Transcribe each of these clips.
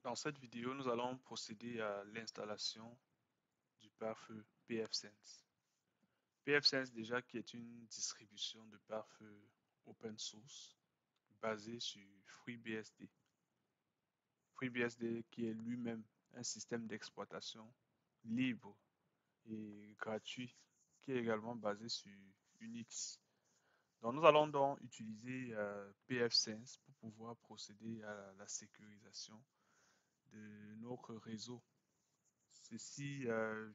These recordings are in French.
Dans cette vidéo, nous allons procéder à l'installation du pare-feu pfSense. pfSense déjà qui est une distribution de pare-feu open source basée sur FreeBSD. FreeBSD qui est lui-même un système d'exploitation libre et gratuit qui est également basé sur Unix. Donc nous allons donc utiliser pfSense pour pouvoir procéder à la sécurisation de notre réseau. Ceci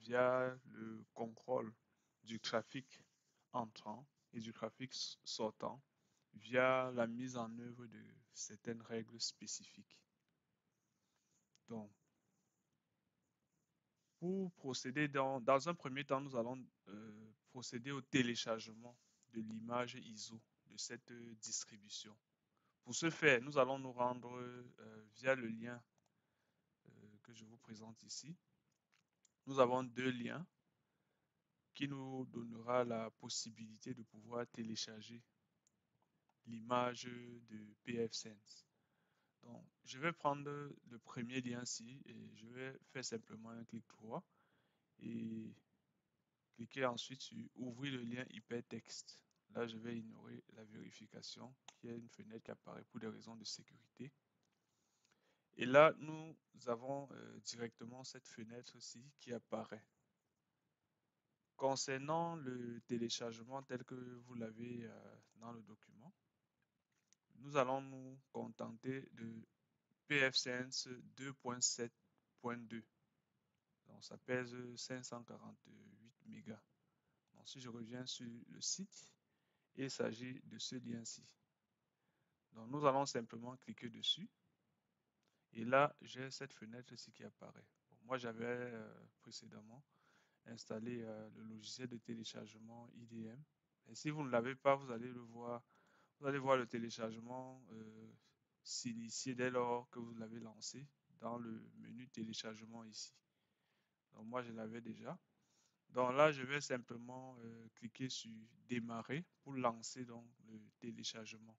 via le contrôle du trafic entrant et du trafic sortant via la mise en œuvre de certaines règles spécifiques. Donc, pour procéder dans un premier temps, nous allons procéder au téléchargement de l'image ISO de cette distribution. Pour ce faire, nous allons nous rendre via le lien que je vous présente ici. Nous avons deux liens qui nous donnera la possibilité de pouvoir télécharger l'image de pfSense. Donc, je vais prendre le premier lien ici et je vais faire simplement un clic droit et cliquer ensuite sur ouvrir le lien hypertexte. Là, je vais ignorer la vérification qui est une fenêtre qui apparaît pour des raisons de sécurité. Et là, nous avons directement cette fenêtre-ci qui apparaît. Concernant le téléchargement tel que vous l'avez dans le document, nous allons nous contenter de pfSense 2.7.2. Donc ça pèse 548 mégas. Donc si je reviens sur le site, il s'agit de ce lien-ci. Donc nous allons simplement cliquer dessus. Et là, j'ai cette fenêtre-ci qui apparaît. Bon, moi, j'avais précédemment installé le logiciel de téléchargement IDM. Et si vous ne l'avez pas, vous allez le voir. Vous allez voir le téléchargement s'initier dès lors que vous l'avez lancé dans le menu téléchargement ici. Donc moi, je l'avais déjà. Donc là, je vais simplement cliquer sur démarrer pour lancer donc le téléchargement.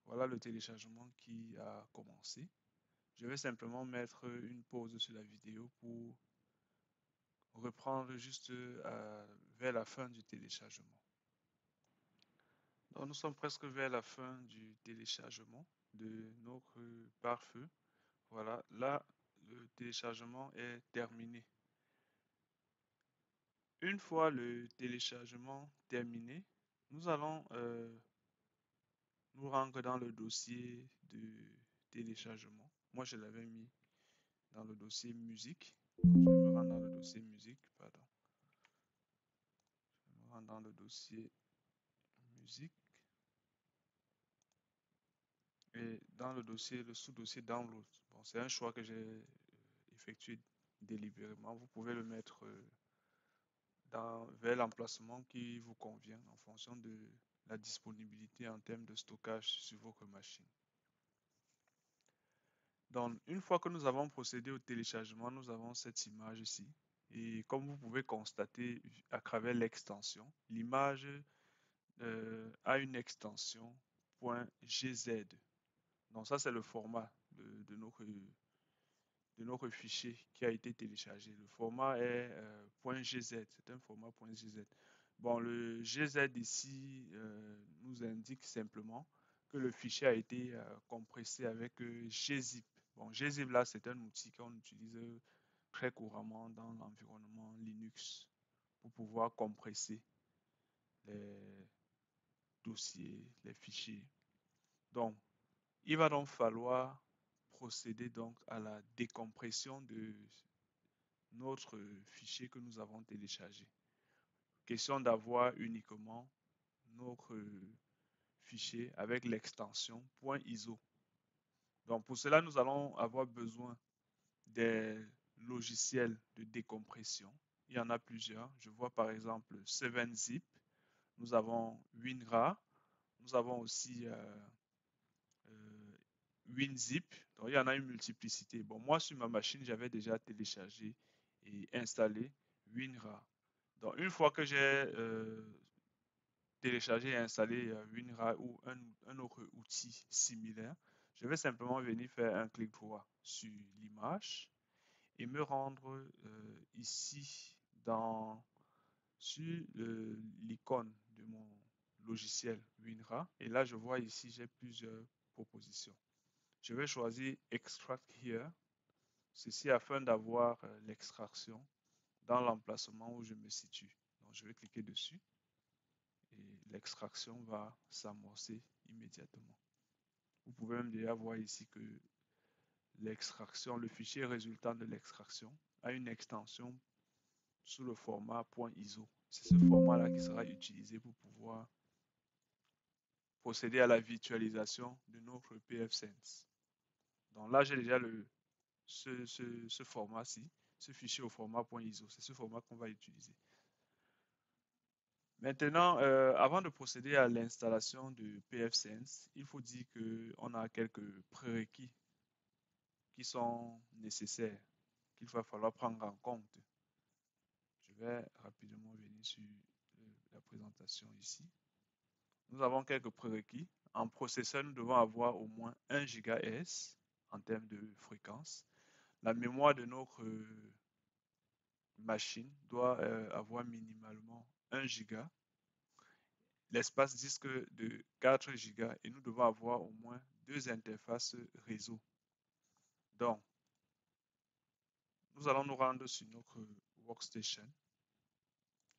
Voilà le téléchargement qui a commencé. Je vais simplement mettre une pause sur la vidéo pour reprendre juste vers la fin du téléchargement. Donc nous sommes presque vers la fin du téléchargement de notre pare-feu. Voilà, là, le téléchargement est terminé. Une fois le téléchargement terminé, nous allons nous rendre dans le dossier de téléchargement. Moi, je l'avais mis dans le dossier musique. Donc, je vais me rendre dans le dossier musique, pardon. Je me rends dans le dossier musique. Et dans le dossier, le sous-dossier download. Bon, c'est un choix que j'ai effectué délibérément. Vous pouvez le mettre vers l'emplacement qui vous convient en fonction de la disponibilité en termes de stockage sur votre machine. Donc, une fois que nous avons procédé au téléchargement, nous avons cette image ici. Et comme vous pouvez constater à travers l'extension, l'image a une extension .gz. Donc ça, c'est le format de notre fichier qui a été téléchargé. Le format est .gz, c'est un format .gz. Bon, le GZ ici nous indique simplement que le fichier a été compressé avec gzip. Bon, gzip là, c'est un outil qu'on utilise très couramment dans l'environnement Linux pour pouvoir compresser les dossiers, les fichiers. Donc, il va donc falloir procéder donc à la décompression de notre fichier que nous avons téléchargé. Question d'avoir uniquement notre fichier avec l'extension .iso. Donc pour cela, nous allons avoir besoin des logiciels de décompression. Il y en a plusieurs. Je vois par exemple 7zip, nous avons WinRAR, nous avons aussi WinZip. Donc, il y en a une multiplicité. Bon, moi, sur ma machine, j'avais déjà téléchargé et installé WinRAR. Donc, une fois que j'ai téléchargé et installé WinRAR ou un autre outil similaire, Je vais simplement venir faire un clic droit sur l'image et me rendre ici sur l'icône de mon logiciel WinRAR. Et là, je vois ici, j'ai plusieurs propositions. Je vais choisir Extract Here, ceci afin d'avoir l'extraction dans l'emplacement où je me situe. Donc, je vais cliquer dessus et l'extraction va s'amorcer immédiatement. Vous pouvez même déjà voir ici que l'extraction, le fichier résultant de l'extraction a une extension sous le format .iso. C'est ce format-là qui sera utilisé pour pouvoir procéder à la virtualisation de notre pfSense. Donc là, j'ai déjà ce format-ci, ce fichier au format .iso. C'est ce format qu'on va utiliser. Maintenant, avant de procéder à l'installation de pfSense, il faut dire qu'on a quelques prérequis qui sont nécessaires, qu'il va falloir prendre en compte. Je vais rapidement venir sur la présentation ici. Nous avons quelques prérequis. En processeur, nous devons avoir au moins 1 GHz en termes de fréquence. La mémoire de notre machine doit avoir minimalement 1 Go. L'espace disque de 4 Go et nous devons avoir au moins 2 interfaces réseau. Donc, nous allons nous rendre sur notre workstation.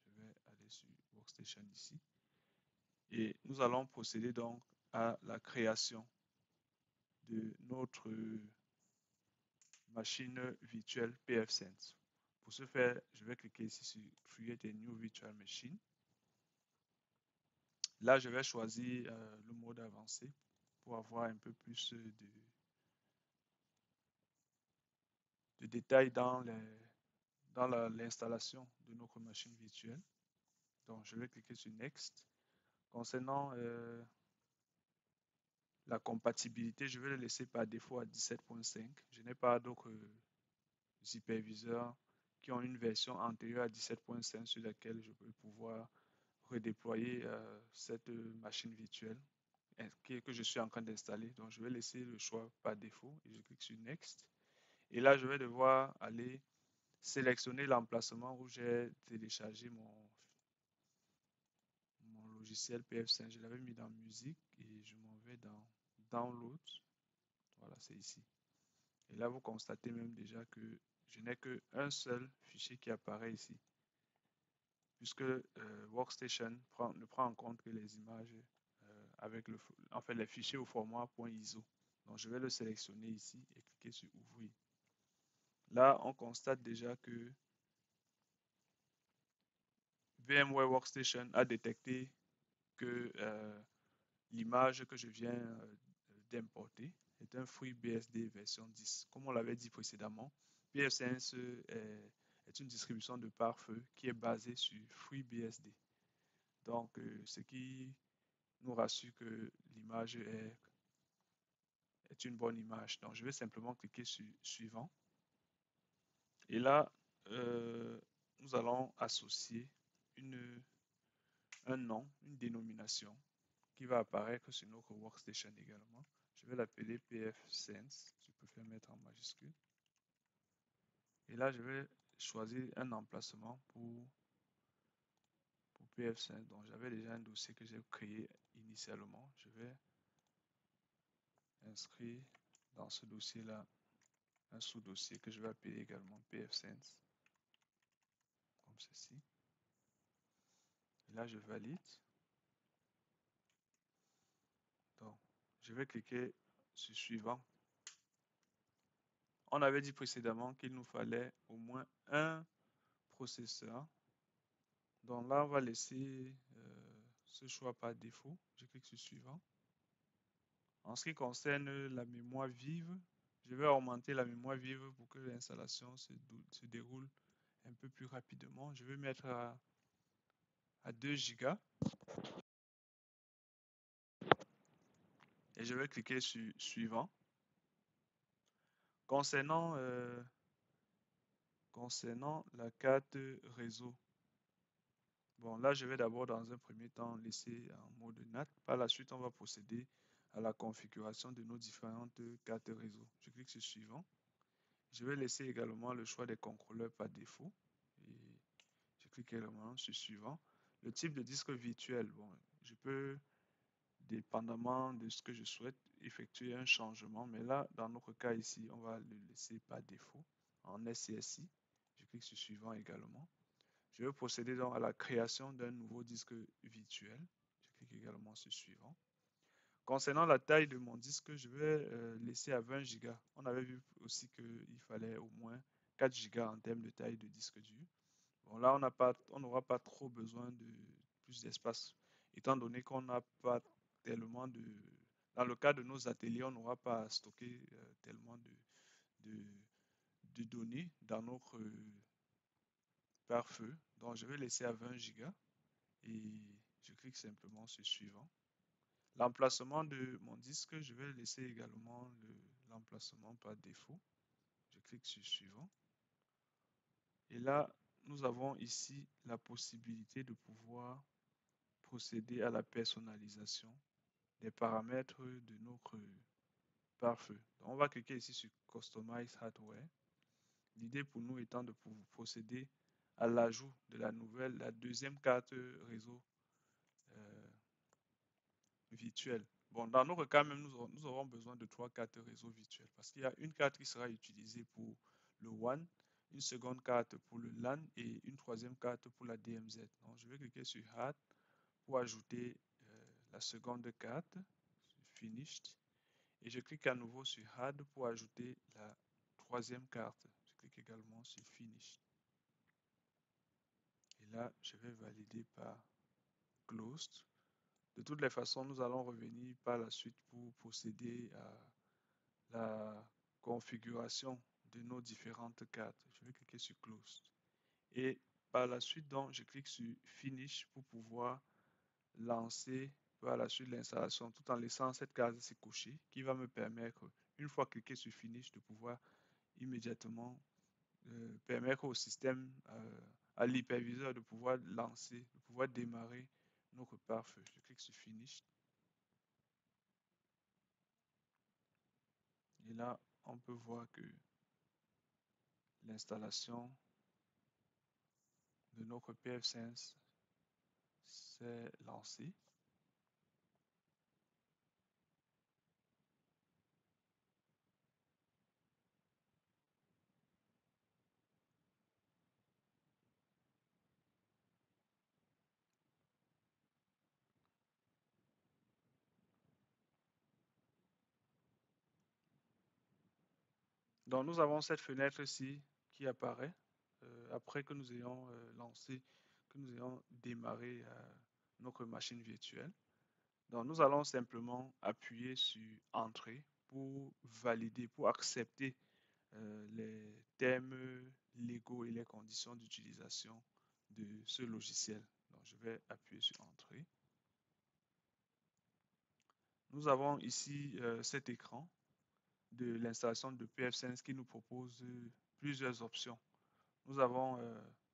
Je vais aller sur workstation ici. Et nous allons procéder donc à la création de notre machine virtuelle pfSense. Pour ce faire, je vais cliquer ici sur Create a New Virtual Machine. Là, je vais choisir le mode avancé pour avoir un peu plus de détails dans l'installation de notre machine virtuelle. Donc, je vais cliquer sur Next. Concernant la compatibilité, je vais le laisser par défaut à 17.5. Je n'ai pas d'autres hyperviseurs qui ont une version antérieure à 17.5 sur laquelle je peux pouvoir redéployer cette machine virtuelle que je suis en train d'installer. Donc, je vais laisser le choix par défaut et je clique sur Next. Et là, je vais devoir aller sélectionner l'emplacement où j'ai téléchargé mon logiciel pfSense. Je l'avais mis dans musique et je m'en vais dans Download. Voilà, c'est ici. Et là, vous constatez même déjà que je n'ai qu'un seul fichier qui apparaît ici, puisque Workstation ne prend en compte que les images avec les fichiers au format .iso. Donc, je vais le sélectionner ici et cliquer sur Ouvrir. Là, on constate déjà que VMware Workstation a détecté que l'image que je viens d'importer est un FreeBSD version 10. Comme on l'avait dit précédemment, pfSense est une distribution de pare-feu qui est basée sur FreeBSD. Donc, ce qui nous rassure que l'image est une bonne image. Donc, je vais simplement cliquer sur Suivant. Et là, nous allons associer un nom, une dénomination qui va apparaître sur notre workstation également. Je vais l'appeler pfSense. Je préfère mettre en majuscule. Et là, je vais choisir un emplacement pour pfSense. Donc, j'avais déjà un dossier que j'ai créé initialement. Je vais inscrire dans ce dossier-là un sous-dossier que je vais appeler également pfSense, comme ceci. Et là, je valide. Donc, je vais cliquer sur Suivant. On avait dit précédemment qu'il nous fallait au moins un processeur. Donc là, on va laisser ce choix par défaut. Je clique sur Suivant. En ce qui concerne la mémoire vive, je vais augmenter la mémoire vive pour que l'installation se déroule un peu plus rapidement. Je vais mettre à 2 Go. Et je vais cliquer sur Suivant. Concernant la carte réseau, bon là je vais d'abord dans un premier temps laisser en mode NAT. Par la suite, on va procéder à la configuration de nos différentes cartes réseau. Je clique sur suivant. Je vais laisser également le choix des contrôleurs par défaut. Et je clique également sur suivant. Le type de disque virtuel, bon, je peux, dépendamment de ce que je souhaite, effectuer un changement. Mais là, dans notre cas ici, on va le laisser par défaut en SCSI. Je clique sur suivant également. Je vais procéder donc à la création d'un nouveau disque virtuel. Je clique également sur suivant. Concernant la taille de mon disque, je vais laisser à 20 Go. On avait vu aussi qu'il fallait au moins 4 Go en termes de taille de disque dur. Bon, là, on n'aura pas trop besoin de plus d'espace, étant donné qu'on n'a pas tellement de... Dans le cas de nos ateliers, on n'aura pas à stocker tellement de, de données dans notre pare-feu. Donc, je vais laisser à 20 Go et je clique simplement sur suivant. L'emplacement de mon disque, je vais laisser également l'emplacement par défaut. Je clique sur suivant. Et là, nous avons ici la possibilité de pouvoir procéder à la personnalisation des paramètres de notre pare-feu. On va cliquer ici sur Customize Hardware. L'idée pour nous étant de pouvoir procéder à l'ajout de la deuxième carte réseau virtuelle. Bon, dans notre cas même, nous aurons besoin de 3 cartes réseau virtuelles parce qu'il y a une carte qui sera utilisée pour le WAN, une seconde carte pour le LAN et une troisième carte pour la DMZ. Donc, je vais cliquer sur Add pour ajouter la seconde carte, Finished, et je clique à nouveau sur Add pour ajouter la troisième carte. Je clique également sur Finish. Et là, je vais valider par Closed. De toutes les façons, nous allons revenir par la suite pour procéder à la configuration de nos différentes cartes. Je vais cliquer sur Close. Et par la suite, donc, je clique sur Finish pour pouvoir lancer par la suite l'installation tout en laissant cette case ici cochée qui va me permettre, une fois cliqué sur Finish, de pouvoir immédiatement permettre au système, à l'hyperviseur de pouvoir lancer, de pouvoir démarrer notre pare-feu. Je clique sur Finish. Et là, on peut voir que l'installation de notre pfSense s'est lancée. Donc, nous avons cette fenêtre-ci qui apparaît après que nous ayons lancé, que nous ayons démarré notre machine virtuelle. Donc, nous allons simplement appuyer sur Entrée pour valider, pour accepter les termes légaux et les conditions d'utilisation de ce logiciel. Donc, je vais appuyer sur Entrée. Nous avons ici cet écran de l'installation de pfSense qui nous propose plusieurs options. Nous avons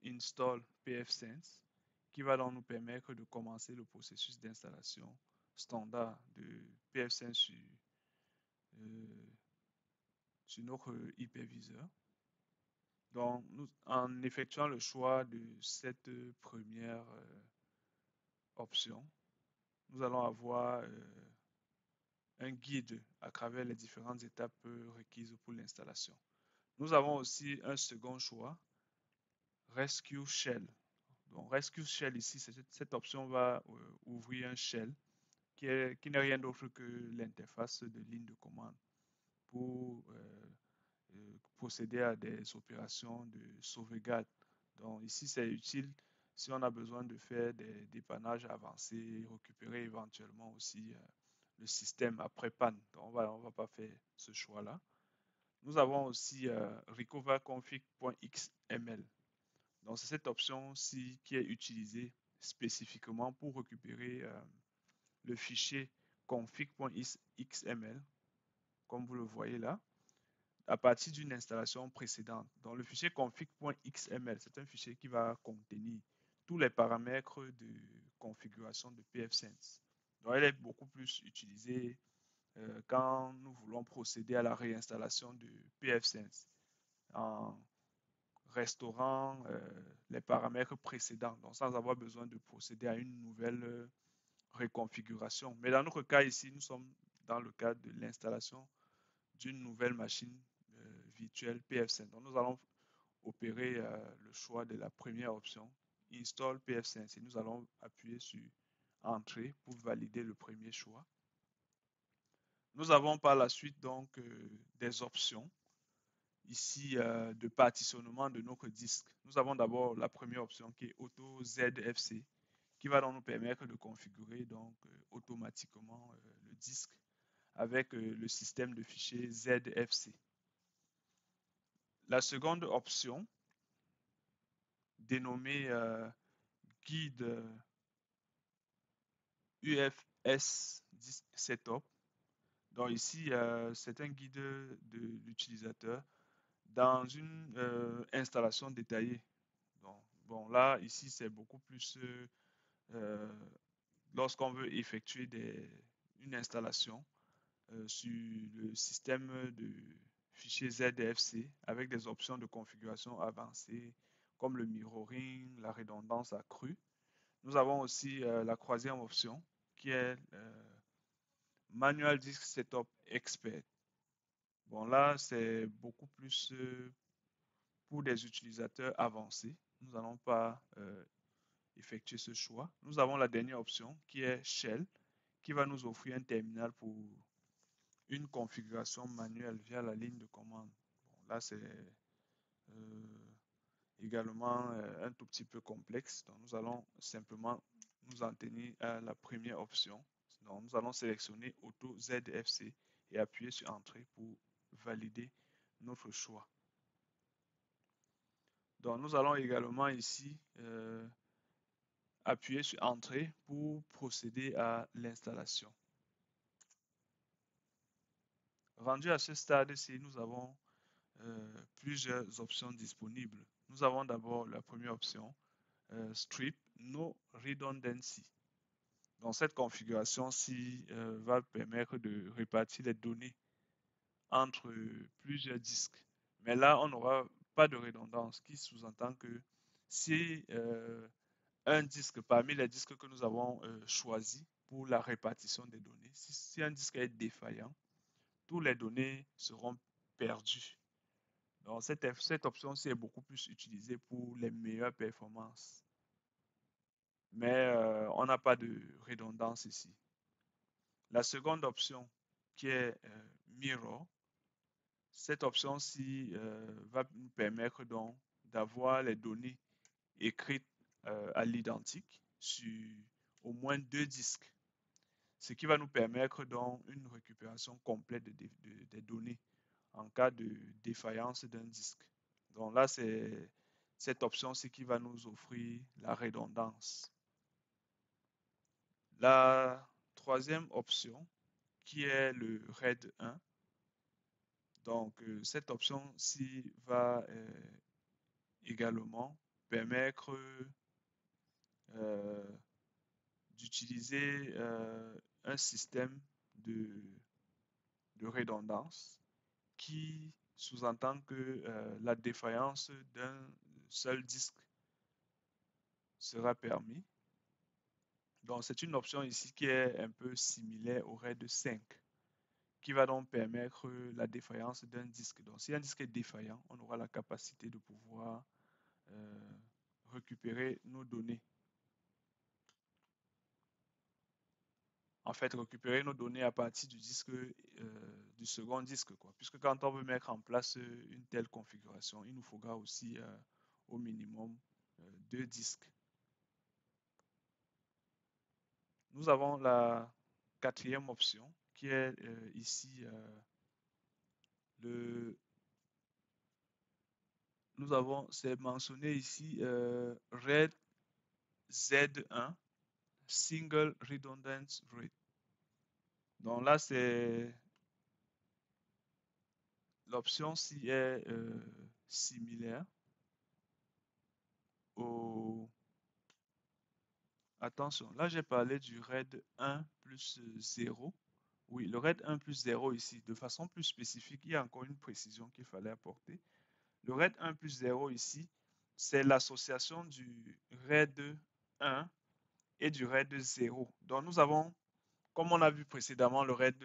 Install pfSense qui va donc nous permettre de commencer le processus d'installation standard de pfSense sur notre hyperviseur. Donc, en effectuant le choix de cette première option, nous allons avoir un guide à travers les différentes étapes requises pour l'installation. Nous avons aussi un second choix, Rescue Shell. Donc, Rescue Shell ici, cette option va ouvrir un shell qui n'est rien d'autre que l'interface de ligne de commande pour procéder à des opérations de sauvegarde. Donc, ici, c'est utile si on a besoin de faire des dépannages avancés, récupérer éventuellement aussi le système après panne. Donc, on va pas faire ce choix-là. Nous avons aussi recoverconfig.xml. Donc, c'est cette option-ci qui est utilisée spécifiquement pour récupérer le fichier config.xml, comme vous le voyez là, à partir d'une installation précédente. Donc, le fichier config.xml, c'est un fichier qui va contenir tous les paramètres de configuration de pfSense. Donc, elle est beaucoup plus utilisée quand nous voulons procéder à la réinstallation de pfSense en restaurant les paramètres précédents, donc sans avoir besoin de procéder à une nouvelle reconfiguration. Mais dans notre cas ici, nous sommes dans le cadre de l'installation d'une nouvelle machine virtuelle pfSense. Donc nous allons opérer le choix de la première option, Install pfSense, et nous allons appuyer sur Entrée pour valider le premier choix. Nous avons par la suite donc des options ici de partitionnement de notre disque. Nous avons d'abord la première option qui est Auto ZFC, qui va donc nous permettre de configurer donc automatiquement le disque avec le système de fichiers ZFC. La seconde option, dénommée guide UFS Disk Setup. Donc ici, c'est un guide de l'utilisateur dans une installation détaillée. Donc, bon, là, ici, c'est beaucoup plus lorsqu'on veut effectuer une installation sur le système de fichiers ZFC avec des options de configuration avancées comme le mirroring, la redondance accrue. Nous avons aussi la troisième option qui est Manual Disk Setup Expert. Bon, là, c'est beaucoup plus pour des utilisateurs avancés. Nous n'allons pas effectuer ce choix. Nous avons la dernière option qui est Shell, qui va nous offrir un terminal pour une configuration manuelle via la ligne de commande. Bon, là, c'est également un tout petit peu complexe. Donc, nous allons simplement nous en tenir à la première option. Donc, nous allons sélectionner Auto ZFC et appuyer sur Entrée pour valider notre choix. Donc, nous allons également ici appuyer sur Entrée pour procéder à l'installation. Rendu à ce stade-ci, nous avons plusieurs options disponibles. Nous avons d'abord la première option, Strip No Redundancy. Donc, cette configuration-ci va permettre de répartir les données entre plusieurs disques. Mais là, on n'aura pas de redondance, qui sous-entend que si un disque, parmi les disques que nous avons choisis pour la répartition des données, si un disque est défaillant, toutes les données seront perdues. Donc, cette option-ci est beaucoup plus utilisée pour les meilleures performances. Mais on n'a pas de redondance ici. La seconde option, qui est Mirror, cette option-ci va nous permettre donc d'avoir les données écrites à l'identique sur au moins deux disques, ce qui va nous permettre donc une récupération complète des données en cas de défaillance d'un disque. Donc là, c'est cette option-ci qui va nous offrir la redondance. La troisième option, qui est le RAID 1, donc cette option-ci va également permettre d'utiliser un système de redondance qui sous-entend que la défaillance d'un seul disque sera permis. Donc, c'est une option ici qui est un peu similaire au RAID 5, qui va donc permettre la défaillance d'un disque. Donc, si un disque est défaillant, on aura la capacité de pouvoir récupérer nos données. En fait, récupérer nos données à partir du disque, du second disque, quoi. Puisque quand on veut mettre en place une telle configuration, il nous faudra aussi au minimum deux disques. Nous avons la quatrième option qui est ici nous avons, c'est mentionné ici RAID Z1 Single Redundant Rate. Donc là, c'est l'option ci est similaire au... Attention, là j'ai parlé du RAID 1 plus 0. Oui, le RAID 1 plus 0 ici, de façon plus spécifique, il y a encore une précision qu'il fallait apporter. Le RAID 1 plus 0 ici, c'est l'association du RAID 1 et du RAID 0. Donc nous avons, comme on a vu précédemment, le RAID,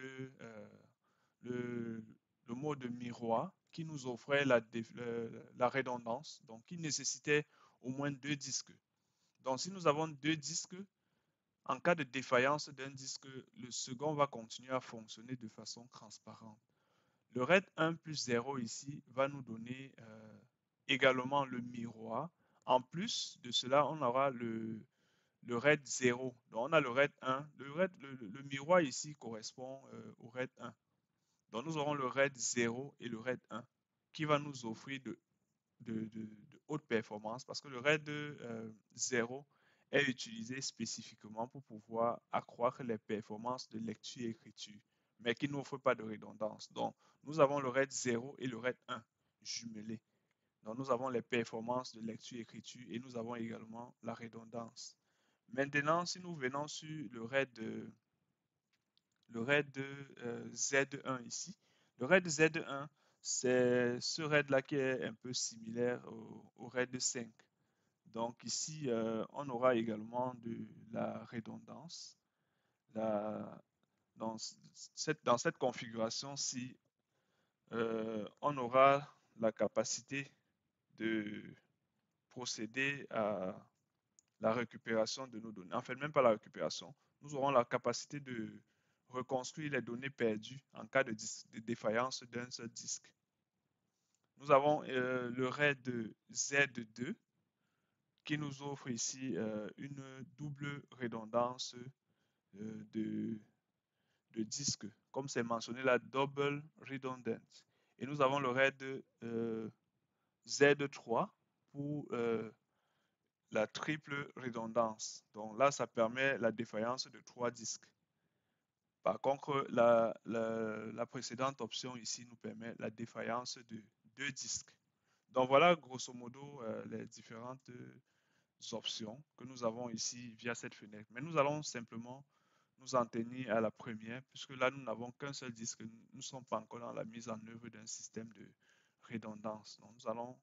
le, le mode miroir qui nous offrait la redondance, donc qui nécessitait au moins deux disques. Donc si nous avons deux disques, en cas de défaillance d'un disque, le second va continuer à fonctionner de façon transparente. Le RAID 1 plus 0 ici va nous donner également le miroir. En plus de cela, on aura le RAID 0. Donc on a le RAID 1. Le miroir ici correspond au RAID 1. Donc nous aurons le RAID 0 et le RAID 1 qui va nous offrir de haute performance parce que le RAID 0 est utilisé spécifiquement pour pouvoir accroître les performances de lecture et écriture, mais qui n'offre pas de redondance. Donc, nous avons le RAID 0 et le RAID 1 jumelés. Donc, nous avons les performances de lecture et écriture et nous avons également la redondance. Maintenant, si nous venons sur le RAID Z1 ici, le RAID Z1, c'est ce RAID-là qui est un peu similaire au RAID 5. Donc ici, on aura également de la redondance. La- dans cette configuration-ci, on aura la capacité de procéder à la récupération de nos données. En fait, même pas la récupération. Nous aurons la capacité de reconstruire les données perdues en cas de défaillance d'un seul disque. Nous avons le RAID Z2 qui nous offre ici une double redondance de, disques, comme c'est mentionné la double redundant. Et nous avons le RAID Z3 pour la triple redondance. Donc là, ça permet la défaillance de trois disques. Par contre, la précédente option ici nous permet la défaillance de deux disques. Donc voilà, grosso modo, les différentes options que nous avons ici via cette fenêtre. Mais nous allons simplement nous en tenir à la première, puisque là, nous n'avons qu'un seul disque. Nous ne sommes pas encore dans la mise en œuvre d'un système de redondance. Donc, nous allons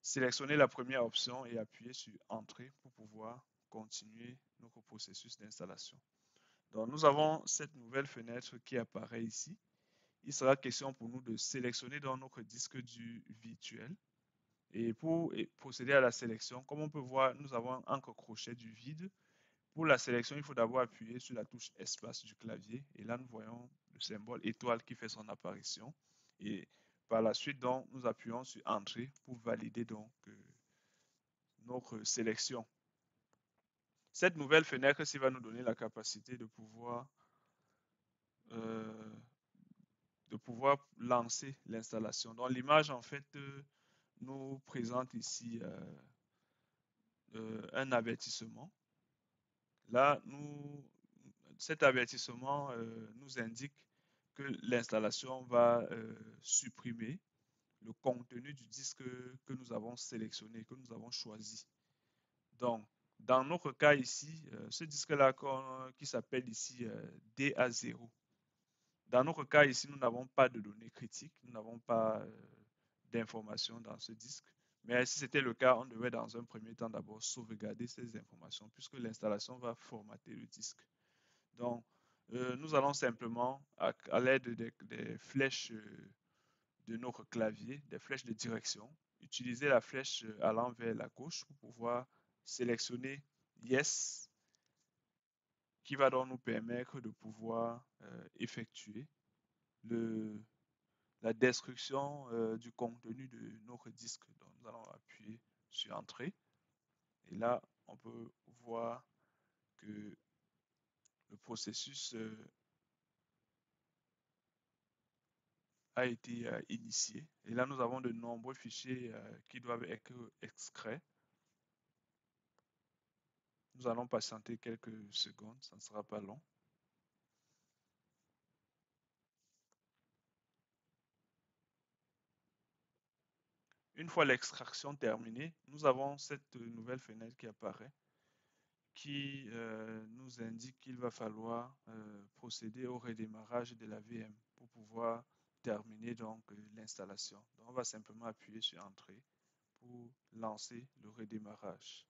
sélectionner la première option et appuyer sur Entrée pour pouvoir continuer notre processus d'installation. Donc, nous avons cette nouvelle fenêtre qui apparaît ici. Il sera question pour nous de sélectionner dans notre disque dur virtuel. Et pour procéder à la sélection, comme on peut voir, nous avons un crochet du vide. Pour la sélection, il faut d'abord appuyer sur la touche espace du clavier. Et là, nous voyons le symbole étoile qui fait son apparition. Et par la suite, donc, nous appuyons sur Entrée pour valider donc notre sélection. Cette nouvelle fenêtre-ci va nous donner la capacité euh, de pouvoir lancer l'installation. Donc, l'image, en fait, nous présente ici un avertissement. Là, cet avertissement nous indique que l'installation va supprimer le contenu du disque que nous avons sélectionné, que nous avons choisi. Donc, dans notre cas ici, ce disque-là qui s'appelle ici DA0. Dans notre cas ici, nous n'avons pas de données critiques, nous n'avons pas d'informations dans ce disque. Mais si c'était le cas, on devait dans un premier temps d'abord sauvegarder ces informations puisque l'installation va formater le disque. Donc, nous allons simplement, à l'aide des flèches de notre clavier, des flèches de direction, utiliser la flèche allant vers la gauche pour pouvoir sélectionner Yes, qui va donc nous permettre de pouvoir effectuer la destruction du contenu de notre disque. Donc, nous allons appuyer sur Entrée. Et là, on peut voir que le processus a été initié. Et là, nous avons de nombreux fichiers qui doivent être extraits. Nous allons patienter quelques secondes, ça ne sera pas long. Une fois l'extraction terminée, nous avons cette nouvelle fenêtre qui apparaît, qui nous indique qu'il va falloir procéder au redémarrage de la VM pour pouvoir terminer donc l'installation. Donc on va simplement appuyer sur Entrée pour lancer le redémarrage.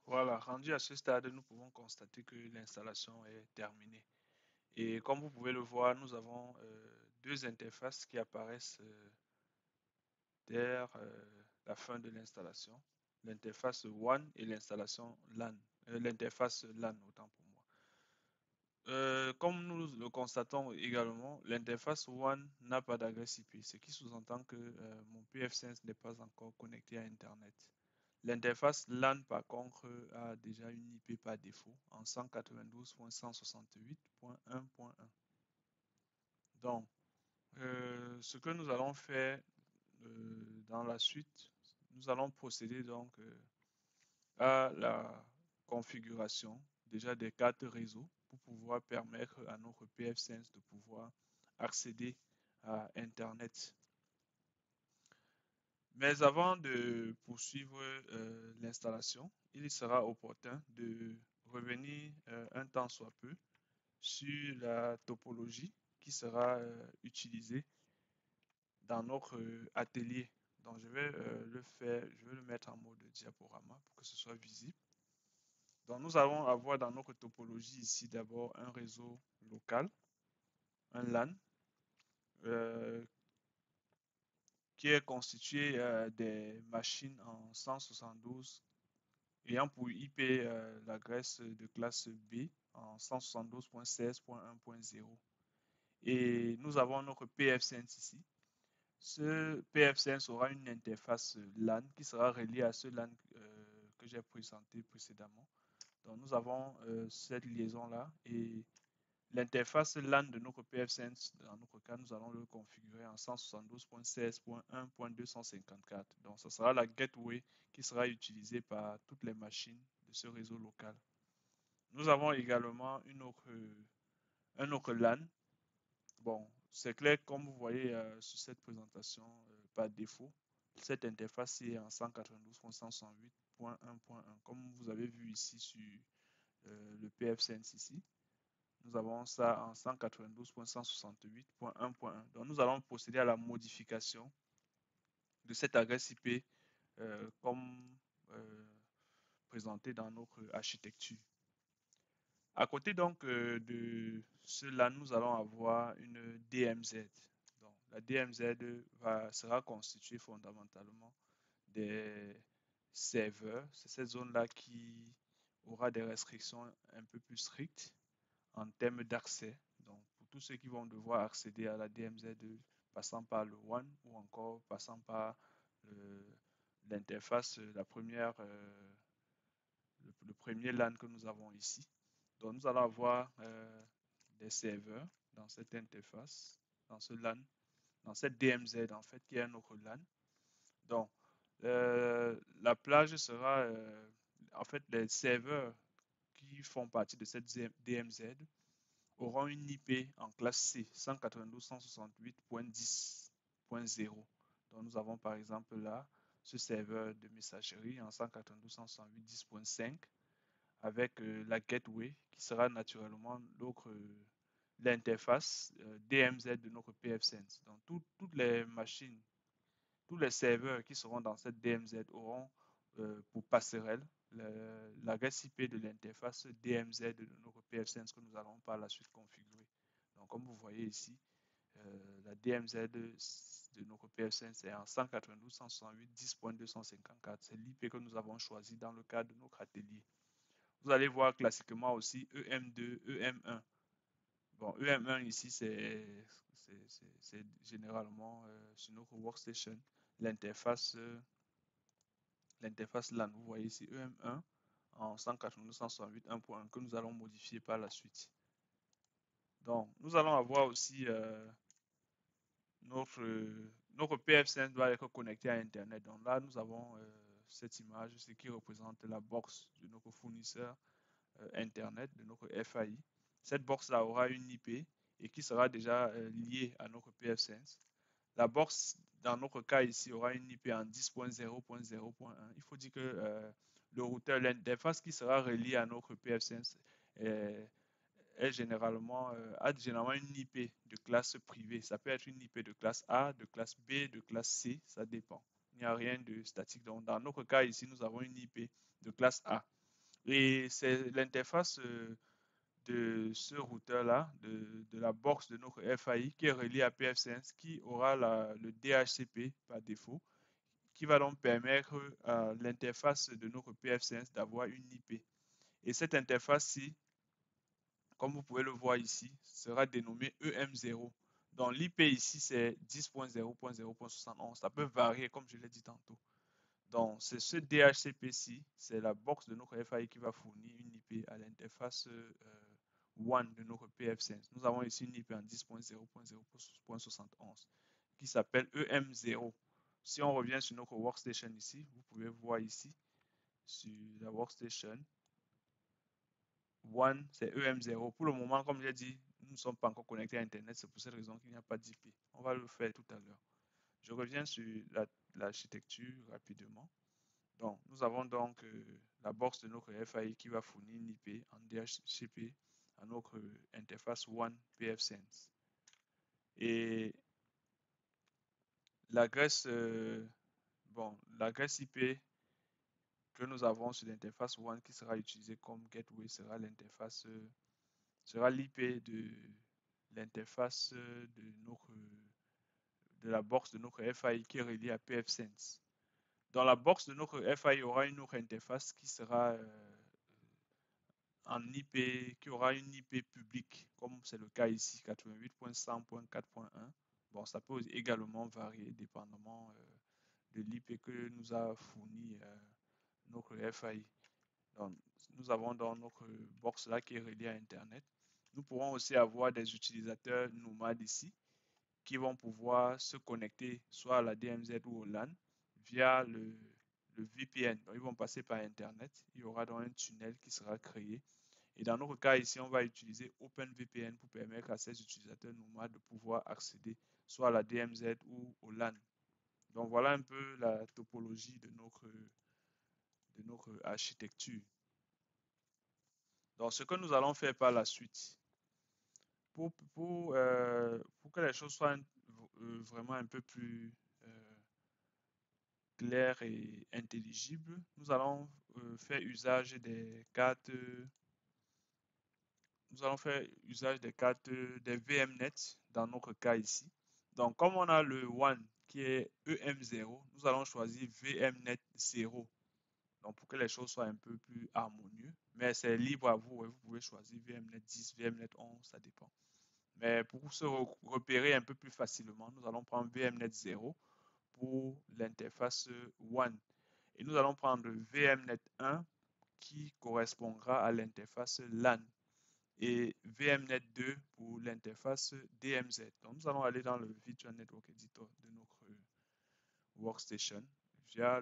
Voilà, rendu à ce stade, nous pouvons constater que l'installation est terminée. Et comme vous pouvez le voir, nous avons deux interfaces qui apparaissent dès la fin de l'installation. L'interface WAN et l'installation LAN. L'interface LAN, autant pour moi. Comme nous le constatons également, l'interface WAN n'a pas d'adresse IP, ce qui sous-entend que mon pfSense n'est pas encore connecté à Internet. L'interface LAN, par contre, a déjà une IP par défaut en 192.168.1.1. Donc, ce que nous allons faire dans la suite, nous allons procéder donc à la configuration déjà des cartes réseau pour pouvoir permettre à notre pfSense de pouvoir accéder à Internet. Mais avant de poursuivre l'installation, il sera opportun de revenir un temps soit peu sur la topologie qui sera utilisée dans notre atelier. Donc je vais le faire, je vais le mettre en mode diaporama pour que ce soit visible. Donc nous allons avoir dans notre topologie ici d'abord un réseau local, un LAN, euh, qui est constitué des machines en 172 ayant pour IP l'adresse de classe B en 172.16.1.0. Et nous avons notre pfSense ici. Ce pfSense aura une interface LAN qui sera reliée à ce LAN que j'ai présenté précédemment. Donc nous avons cette liaison-là et l'interface LAN de notre pfSense, dans notre cas, nous allons le configurer en 172.16.1.254. Donc ce sera la gateway qui sera utilisée par toutes les machines de ce réseau local. Nous avons également un autre LAN. Bon, c'est clair, comme vous voyez sur cette présentation, par défaut, cette interface est en 192.168.1.1, comme vous avez vu ici sur le pfSense ici. Nous avons ça en 192.168.1.1. Donc nous allons procéder à la modification de cette adresse IP comme présenté dans notre architecture. À côté donc de cela, nous allons avoir une DMZ. Donc, la DMZ sera constituée fondamentalement des serveurs. C'est cette zone-là qui aura des restrictions un peu plus strictes en termes d'accès. Donc, pour tous ceux qui vont devoir accéder à la DMZ passant par le WAN ou encore passant par l'interface, la première le premier LAN que nous avons ici. Donc, nous allons avoir des serveurs dans cette interface, dans ce LAN, dans cette DMZ en fait, qui est notre LAN. Donc, la plage sera, en fait, les serveurs qui font partie de cette DMZ auront une IP en classe C, 192.168.10.0. Donc, nous avons par exemple là ce serveur de messagerie en 192.168.10.5 avec la gateway qui sera naturellement l'interface DMZ de notre pfSense. Donc, toutes les machines, tous les serveurs qui seront dans cette DMZ auront pour passerelle l'adresse IP de l'interface DMZ de notre pfSense que nous allons par la suite configurer. Donc, comme vous voyez ici, la DMZ de notre pfSense est en 192.168.10.254. C'est l'IP que nous avons choisi dans le cadre de notre atelier. Vous allez voir classiquement aussi EM2, EM1. Bon, EM1 ici, c'est généralement sur notre workstation l'interface LAN. Vous voyez ici EM1 en 192.168.1.1 que nous allons modifier par la suite. Donc, nous allons avoir aussi notre pfSense doit être connecté à Internet. Donc là, nous avons cette image, ce qui représente la box de notre fournisseur Internet, de notre FAI. Cette box-là aura une IP et qui sera déjà liée à notre pfSense. La box, dans notre cas ici, aura une IP en 10.0.0.1. Il faut dire que le routeur, l'interface qui sera reliée à notre pfSense a généralement une IP de classe privée. Ça peut être une IP de classe A, de classe B, de classe C, ça dépend. Il n'y a rien de statique. Donc, dans notre cas ici, nous avons une IP de classe A. Et c'est l'interface de ce routeur-là, de la box de notre FAI qui est reliée à pfSense, qui aura le DHCP par défaut, qui va donc permettre à l'interface de notre pfSense d'avoir une IP. Et cette interface-ci, comme vous pouvez le voir ici, sera dénommée EM0. Donc l'IP ici, c'est 10.0.0.71. Ça peut varier, comme je l'ai dit tantôt. Donc, c'est ce DHCP-ci, c'est la box de notre FAI qui va fournir une IP à l'interface WAN de notre pfSense. Nous avons ici une IP en 10.0.0.71 qui s'appelle EM0. Si on revient sur notre workstation ici, vous pouvez voir ici, sur la workstation, WAN, c'est EM0. Pour le moment, comme j'ai dit, nous ne sommes pas encore connectés à Internet. C'est pour cette raison qu'il n'y a pas d'IP. On va le faire tout à l'heure. Je reviens sur l'architecture rapidement. Donc, nous avons donc la box de notre FAI qui va fournir une IP en DHCP à notre interface WAN pfSense. Et l'adresse IP que nous avons sur l'interface WAN qui sera utilisée comme gateway sera l'IP de l'interface de la box de notre FAI qui est reliée à pfSense. Dans la box de notre FAI, il y aura une autre interface qui sera en IP, qui aura une IP publique, comme c'est le cas ici, 88.100.4.1. Bon, ça peut également varier dépendamment de l'IP que nous a fourni notre FAI. Donc, nous avons dans notre box là qui est reliée à Internet. Nous pourrons aussi avoir des utilisateurs nomades ici qui vont pouvoir se connecter soit à la DMZ ou au LAN via le VPN. Donc, ils vont passer par Internet. Il y aura donc un tunnel qui sera créé. Et dans notre cas ici, on va utiliser OpenVPN pour permettre à ces utilisateurs nomades de pouvoir accéder soit à la DMZ ou au LAN. Donc voilà un peu la topologie de notre architecture. Donc ce que nous allons faire par la suite, pour que les choses soient vraiment un peu plus claires et intelligibles, nous allons faire usage des cartes. Nous allons faire usage des cartes des VMNet dans notre cas ici. Donc, comme on a le WAN qui est EM0, nous allons choisir VMNet 0. Donc, pour que les choses soient un peu plus harmonieuses. Mais c'est libre à vous. Vous pouvez choisir VMNet 10, VMNet 11, ça dépend. Mais pour se repérer un peu plus facilement, nous allons prendre VMNet 0 pour l'interface WAN. Et nous allons prendre VMNet 1 qui correspondra à l'interface LAN et VMnet 2 pour l'interface DMZ. Donc, nous allons aller dans le Virtual Network Editor de notre workstation via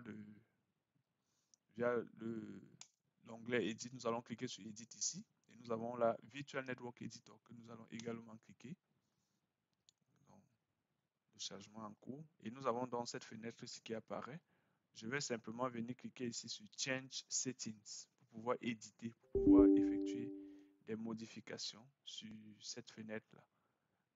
l'onglet Edit. Nous allons cliquer sur Edit ici et nous avons la Virtual Network Editor que nous allons également cliquer. Donc, le chargement en cours et nous avons dans cette fenêtre ici qui apparaît. Je vais simplement venir cliquer ici sur Change Settings pour pouvoir éditer, pour pouvoir effectuer des modifications sur cette fenêtre-là.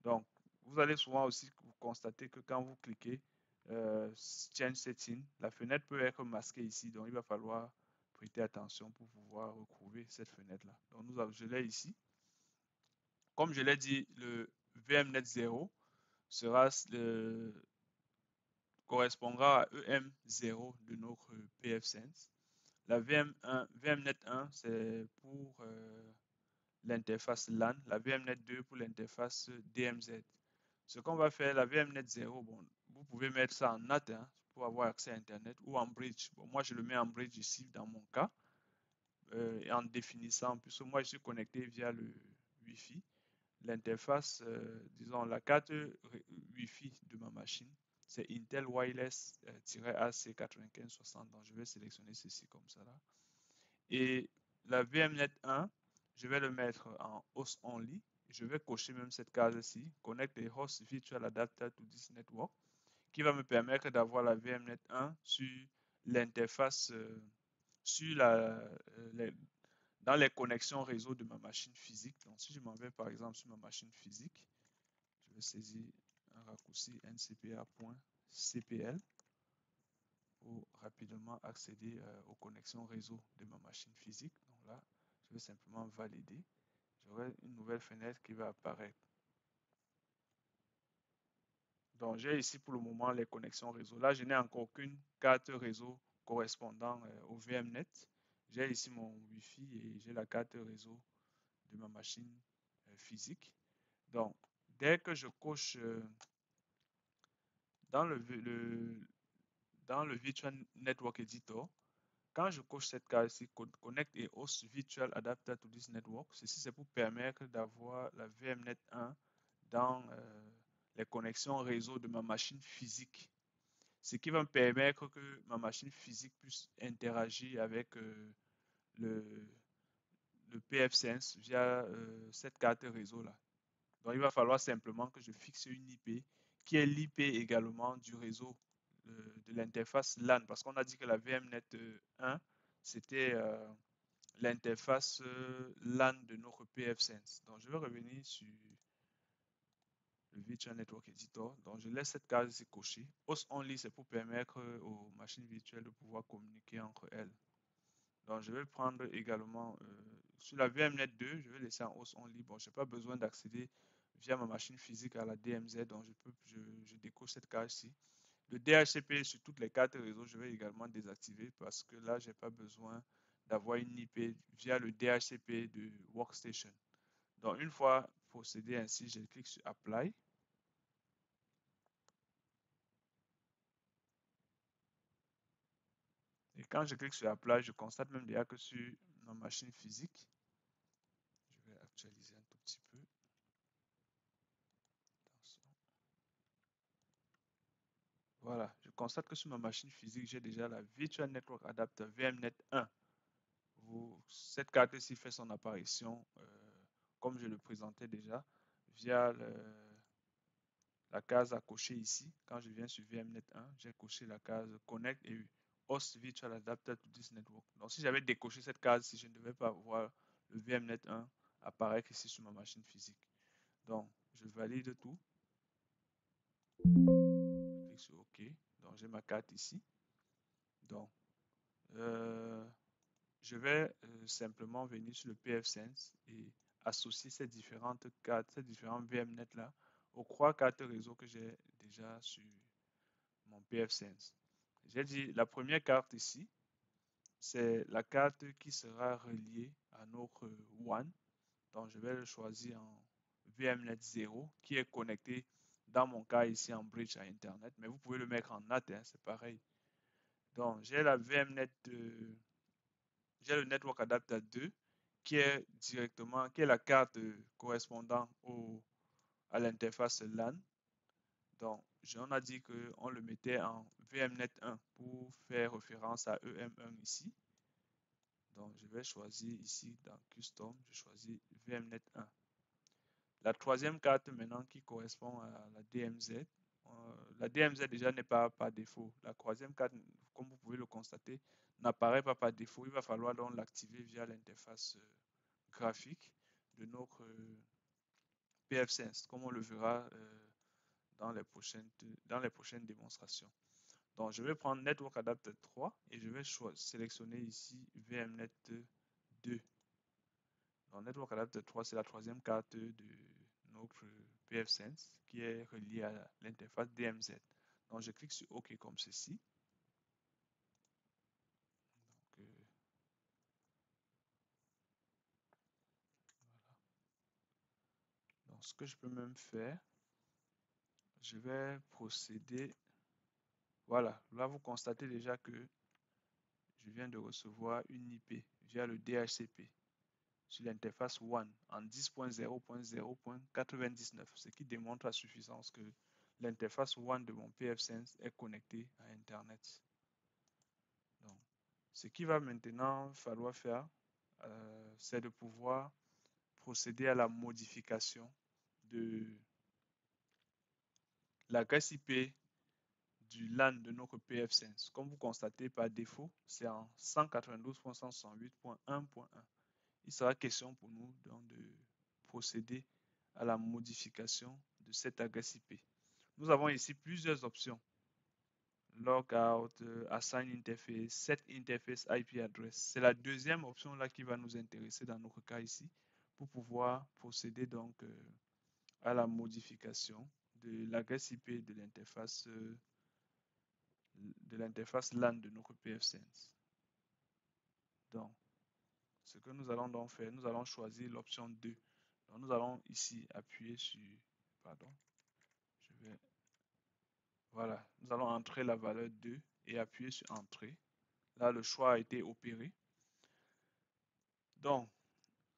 Donc, vous allez souvent aussi constater que quand vous cliquez Change Settings, la fenêtre peut être masquée ici. Donc, il va falloir prêter attention pour pouvoir retrouver cette fenêtre-là. Donc, je l'ai ici. Comme je l'ai dit, le VMnet 0 correspondra à EM0 de notre pfSense. La VMnet 1, c'est pour l'interface LAN, la VMnet 2 pour l'interface DMZ. Ce qu'on va faire, la VMnet 0, bon, vous pouvez mettre ça en NAT pour avoir accès à Internet ou en bridge. Bon, moi, je le mets en bridge ici dans mon cas en définissant, puisque moi, je suis connecté via le Wi-Fi. L'interface, disons, la carte Wi-Fi de ma machine, c'est Intel Wireless-AC9560. Donc, je vais sélectionner ceci comme ça là. Et la VMnet 1, je vais le mettre en host only. Je vais cocher même cette case-ci, connect the host virtual adapter to this network, qui va me permettre d'avoir la VMnet 1 sur l'interface, dans les connexions réseau de ma machine physique. Donc, si je m'en vais par exemple sur ma machine physique, je vais saisir un raccourci ncpa.cpl pour rapidement accéder aux connexions réseau de ma machine physique. Donc là, je vais simplement valider. J'aurai une nouvelle fenêtre qui va apparaître. Donc, j'ai ici pour le moment les connexions réseau. Là, je n'ai encore aucune carte réseau correspondant au VMnet. J'ai ici mon Wi-Fi et j'ai la carte réseau de ma machine physique. Donc, dès que je coche dans le Virtual Network Editor, quand je coche cette case ici, Connect et Host Virtual Adapter to this Network, ceci c'est pour permettre d'avoir la VMnet 1 dans les connexions réseau de ma machine physique. Ce qui va me permettre que ma machine physique puisse interagir avec le pfSense via cette carte réseau-là. Donc, il va falloir simplement que je fixe une IP qui est l'IP également du réseau de l'interface LAN, parce qu'on a dit que la VMnet 1, c'était l'interface LAN de notre pfSense. Donc, je vais revenir sur le Virtual Network Editor. Donc, je laisse cette case ici cochée. Host Only, c'est pour permettre aux machines virtuelles de pouvoir communiquer entre elles. Donc, je vais prendre également sur la VMnet 2, je vais laisser en host only. Bon, je n'ai pas besoin d'accéder via ma machine physique à la DMZ, donc je décoche cette case-ci. Le DHCP sur toutes les cartes réseau, je vais également désactiver parce que là, je n'ai pas besoin d'avoir une IP via le DHCP de Workstation. Donc, une fois procédé ainsi, je clique sur Apply. Et quand je clique sur Apply, je constate même déjà que sur ma machine physique, je vais actualiser un tout petit peu. Voilà, je constate que sur ma machine physique, j'ai déjà la Virtual Network Adapter VMnet 1. Cette carte-ci fait son apparition, comme je le présentais déjà, via la case à cocher ici. Quand je viens sur VMnet 1, j'ai coché la case Connect et Host Virtual Adapter to this network. Donc, si j'avais décoché cette case, je ne devais pas voir le VMnet 1 apparaître ici sur ma machine physique. Donc, je valide tout. Je clique sur OK. Donc, j'ai ma carte ici. Donc, je vais simplement venir sur le pfSense et associer ces différentes cartes, ces différents VMnet là aux 3 cartes réseau que j'ai déjà sur mon pfSense. J'ai dit la première carte ici, c'est la carte qui sera reliée à notre WAN. Donc, je vais le choisir en VMnet 0 qui est connecté dans mon cas ici en bridge à Internet, mais vous pouvez le mettre en NAT, c'est pareil. Donc, j'ai via le Network Adapter 2 qui est la carte correspondant à l'interface LAN. Donc, on a dit qu'on le mettait en VMnet 1 pour faire référence à EM1 ici. Donc, je vais choisir ici dans Custom, je choisis VMnet 1. La troisième carte maintenant qui correspond à la DMZ. La DMZ déjà n'est pas par défaut. La troisième carte, comme vous pouvez le constater, n'apparaît pas par défaut. Il va falloir donc l'activer via l'interface graphique de notre pfSense, comme on le verra dans les prochaines démonstrations. Donc, je vais prendre Network Adapter 3 et je vais sélectionner ici VMnet 2. Donc, Network Adapter 3, c'est la troisième carte de notre pfSense qui est reliée à l'interface DMZ. Donc, je clique sur OK comme ceci. Donc, voilà. Donc, ce que je peux même faire, je vais procéder. Voilà, là, vous constatez déjà que je viens de recevoir une IP via le DHCP sur l'interface WAN en 10.0.0.99, ce qui démontre à suffisance que l'interface WAN de mon pfSense est connectée à Internet. Donc, ce qu'il va maintenant falloir faire, c'est de pouvoir procéder à la modification de l'adresse IP du LAN de notre pfSense. Comme vous constatez, par défaut, c'est en 192.168.1.1. Il sera question pour nous donc de procéder à la modification de cette adresse IP. Nous avons ici plusieurs options. Logout, Assign Interface, Set Interface IP Address. C'est la deuxième option là qui va nous intéresser dans notre cas ici pour pouvoir procéder donc à la modification de l'adresse IP de l'interface LAN de notre pfSense. Donc, ce que nous allons donc faire, nous allons choisir l'option 2. Donc, nous allons ici appuyer sur, pardon, voilà, nous allons entrer la valeur 2 et appuyer sur Entrée. Là, le choix a été opéré. Donc,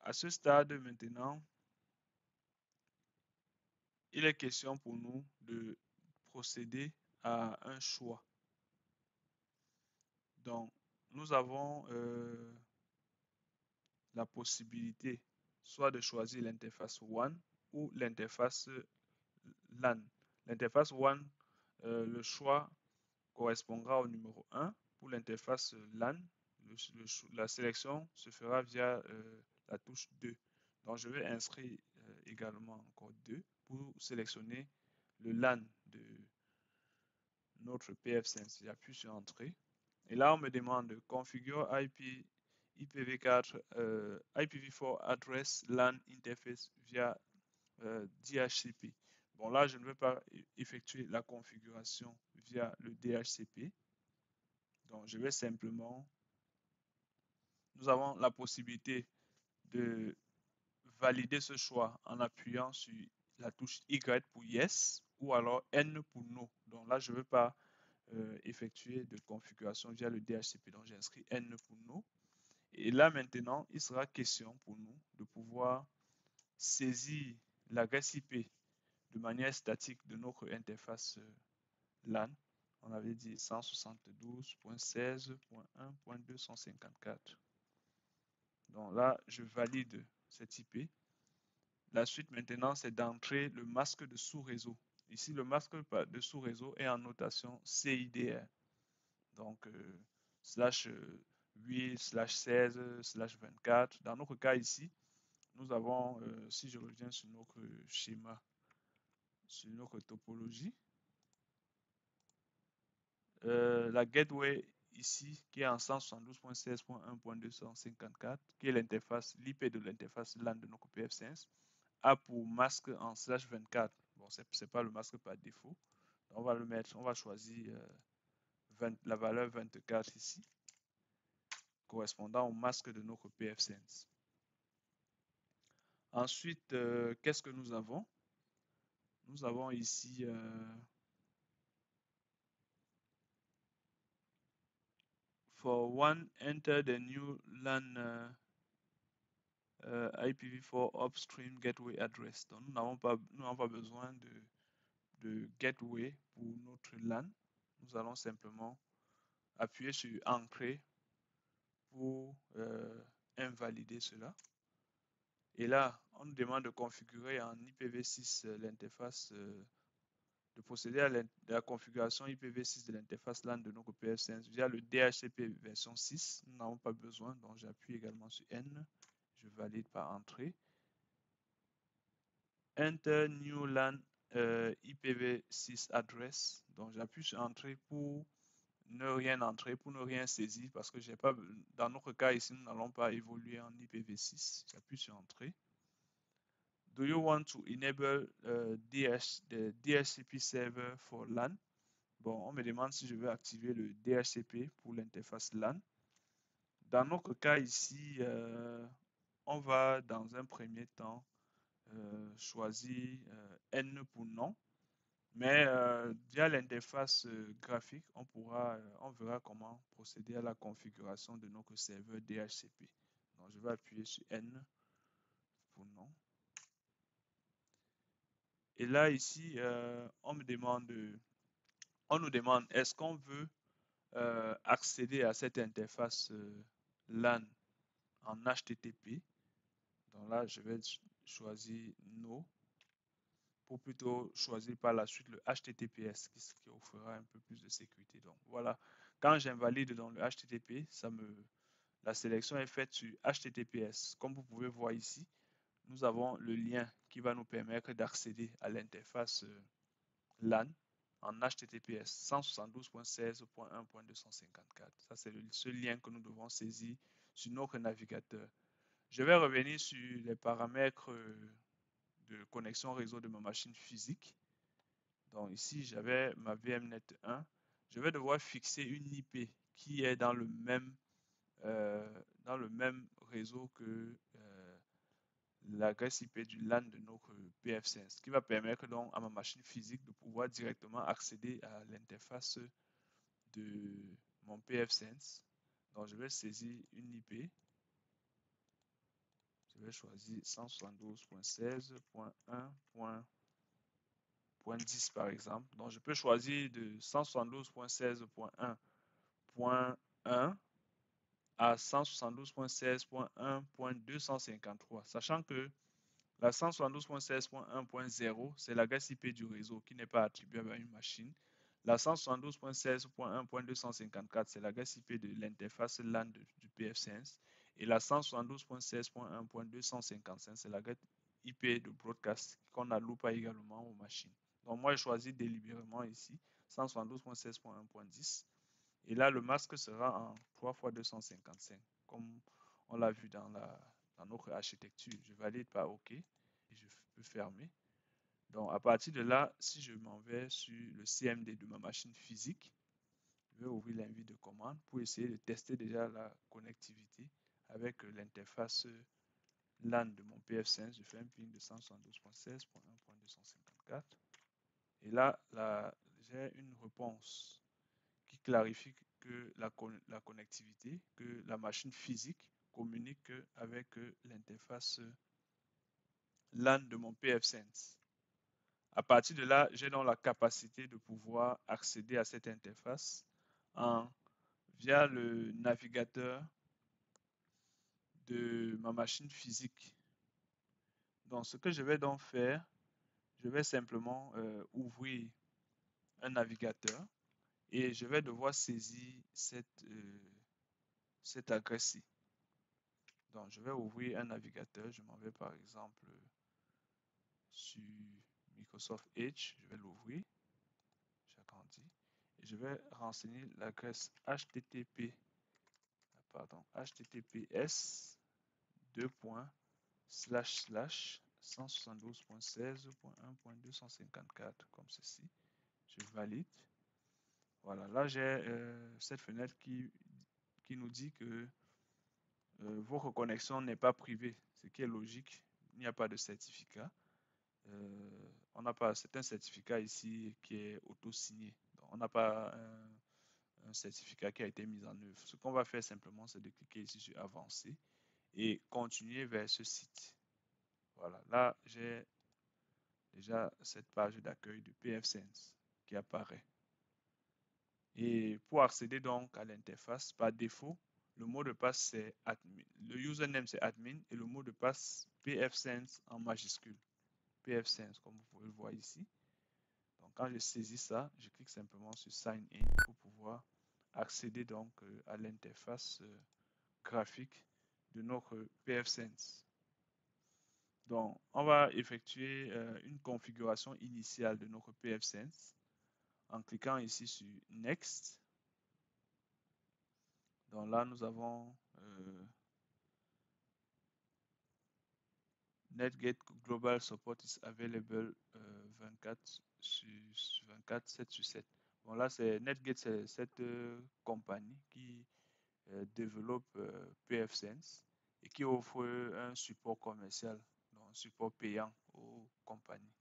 à ce stade maintenant, il est question pour nous de procéder à un choix. Donc, nous avons la possibilité soit de choisir l'interface WAN ou l'interface LAN. L'interface WAN, le choix correspondra au numéro 1. Pour l'interface LAN, la sélection se fera via la touche 2. Donc, je vais inscrire également encore 2 pour sélectionner le LAN de notre pfSense. J'appuie sur Entrée. Et là, on me demande de configure IPv4, IPv4 Address LAN Interface via DHCP. Bon, là, je ne vais pas effectuer la configuration via le DHCP. Donc, je vais simplement... Nous avons la possibilité de valider ce choix en appuyant sur la touche Y pour Yes ou alors N pour No. Donc là, je ne veux pas effectuer de configuration via le DHCP. Donc, j'inscris N pour No. Et là, maintenant, il sera question pour nous de pouvoir saisir l'adresse IP de manière statique de notre interface LAN. On avait dit 172.16.1.254. Donc là, je valide cette IP. La suite maintenant, c'est d'entrer le masque de sous-réseau. Ici, le masque de sous-réseau est en notation CIDR. Donc, /8/16/24. Dans notre cas ici, nous avons, si je reviens sur notre schéma, sur notre topologie, la gateway ici, qui est en 172.16.1.254, qui est l'interface, l'IP de l'interface LAN de notre pfSense, a pour masque en /24. Bon, c'est pas le masque par défaut. Donc, on va le mettre, on va choisir la valeur 24 ici, correspondant au masque de notre pfSense. Ensuite, qu'est-ce que nous avons? Nous avons ici For one, enter the new LAN IPv4 upstream gateway address. Donc, nous n'avons pas besoin de gateway pour notre LAN. Nous allons simplement appuyer sur Entrée pour invalider cela. Et là, on nous demande de configurer en IPv6 l'interface, de procéder à la configuration IPv6 de l'interface LAN de notre pf5 via le DHCP version 6. Nous n'avons pas besoin, donc j'appuie également sur N. Je valide par entrée. Enter new LAN IPv6 address. Donc j'appuie sur entrée pour ne rien entrer, pour ne rien saisir, parce que j'ai pas, dans notre cas ici, nous n'allons pas évoluer en IPv6. J'appuie sur entrée. Do you want to enable the DHCP server for LAN? Bon, on me demande si je veux activer le DHCP pour l'interface LAN. Dans notre cas ici, on va dans un premier temps choisir N pour non. Mais via l'interface graphique, on verra comment procéder à la configuration de notre serveur DHCP. Donc, je vais appuyer sur N pour non. Et là, ici, on nous demande, est-ce qu'on veut accéder à cette interface LAN en HTTP. Donc là, je vais choisir No pour plutôt choisir par la suite le HTTPS qui offrira un peu plus de sécurité. Donc voilà, quand j'invalide dans le HTTP, la sélection est faite sur HTTPS. Comme vous pouvez voir ici, nous avons le lien qui va nous permettre d'accéder à l'interface LAN en HTTPS 172.16.1.254. Ça, c'est le seul lien que nous devons saisir sur notre navigateur. Je vais revenir sur les paramètres de connexion réseau de ma machine physique. Donc ici, j'avais ma VMnet 1. Je vais devoir fixer une IP qui est dans le même réseau que l'adresse IP du LAN de notre pf5, ce qui va permettre donc à ma machine physique de pouvoir directement accéder à l'interface de mon pf5. Donc je vais saisir une IP. Je vais choisir 172.16.1.10 par exemple. Donc je peux choisir de 172.16.1.1 à 172.16.1.253, sachant que la 172.16.1.0, c'est l'adresse IP du réseau qui n'est pas attribuée à une machine. La 172.16.1.254, c'est l'adresse IP de l'interface LAN du pf5. Et la 172.16.1.255, c'est l'adresse IP de broadcast qu'on alloupe également aux machines. Donc moi, je choisis délibérément ici 172.16.1.10. Et là, le masque sera en 3 x 255, comme on l'a vu dans notre architecture. Je valide par OK et je peux fermer. Donc, à partir de là, si je m'en vais sur le CMD de ma machine physique, je vais ouvrir l'invite de commande pour essayer de tester déjà la connectivité avec l'interface LAN de mon pf5. Je fais un ping de 172.16.1.254. Et là j'ai une réponse qui clarifie que la connectivité, que la machine physique communique avec l'interface LAN de mon pf5. À partir de là, j'ai donc la capacité de pouvoir accéder à cette interface via le navigateur de ma machine physique. Donc, ce que je vais donc faire, je vais simplement ouvrir un navigateur et je vais devoir saisir cette adresse-ci. Donc, je vais ouvrir un navigateur. Je m'en vais par exemple sur Microsoft Edge. Je vais l'ouvrir. J'agrandis. Et je vais renseigner l'adresse https 172.16.1.254 comme ceci. Je valide. Voilà, là j'ai cette fenêtre qui nous dit que votre connexion n'est pas privée, ce qui est logique. Il n'y a pas de certificat. On n'a pas, c'est un certificat ici qui est auto-signé. Donc, on n'a pas un certificat qui a été mis en œuvre. Ce qu'on va faire simplement, c'est de cliquer ici sur Avancer et continuer vers ce site. Voilà, là, j'ai déjà cette page d'accueil de pfSense qui apparaît. Et pour accéder donc à l'interface, par défaut, le mot de passe c'est admin. Le username c'est admin et le mot de passe pfSense en majuscule. pfSense comme vous pouvez le voir ici. Donc quand je saisis ça, je clique simplement sur Sign In pour pouvoir accéder donc à l'interface graphique de notre pfSense. Donc on va effectuer une configuration initiale de notre pfSense en cliquant ici sur Next. Donc là, nous avons NetGate Global Support is available 24 sur 24, 7 sur 7. Bon, là, c'est NetGate, c'est cette compagnie qui développe pfSense et qui offre un support commercial, donc un support payant aux compagnies.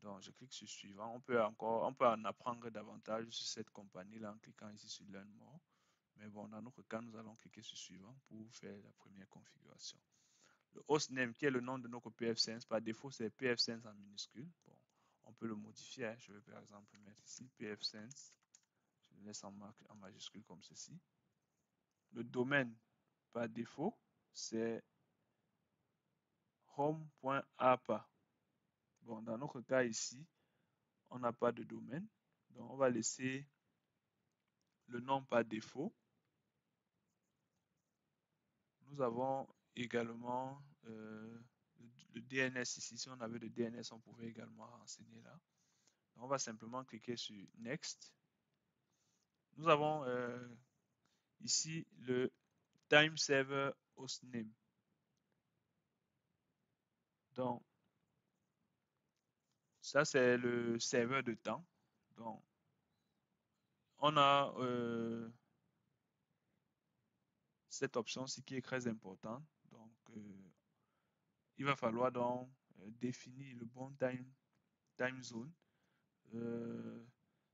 Donc, je clique sur suivant. On peut en apprendre davantage sur cette compagnie-là en cliquant ici sur Learn More. Mais bon, dans notre cas, nous allons cliquer sur suivant pour faire la première configuration. Le hostname, qui est le nom de notre pfSense, par défaut, c'est pfSense en minuscule. Bon, on peut le modifier. Hein. Je vais par exemple mettre ici pfSense. Je le laisse en majuscule comme ceci. Le domaine, par défaut, c'est home.apa. Bon, dans notre cas ici, on n'a pas de domaine. Donc, on va laisser le nom par défaut. Nous avons également le DNS ici. Si on avait le DNS, on pouvait également renseigner là. Donc, on va simplement cliquer sur Next. Nous avons ici le Time Server Hostname. Donc, ça, c'est le serveur de temps. Donc, on a cette option-ci qui est très importante. Donc, il va falloir donc définir le bon time zone.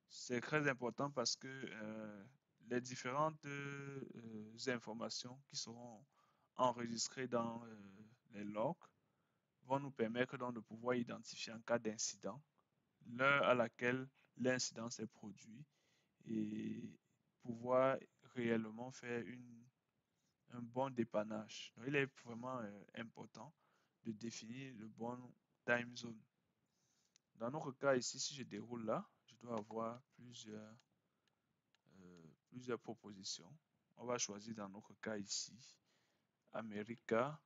C'est très important parce que les différentes informations qui seront enregistrées dans les logs vont nous permettre donc de pouvoir identifier en cas d'incident l'heure à laquelle l'incident s'est produit et pouvoir réellement faire un bon dépannage. Donc, il est vraiment important de définir le bon time zone. Dans notre cas ici, si je déroule là, je dois avoir plusieurs propositions. On va choisir dans notre cas ici, America.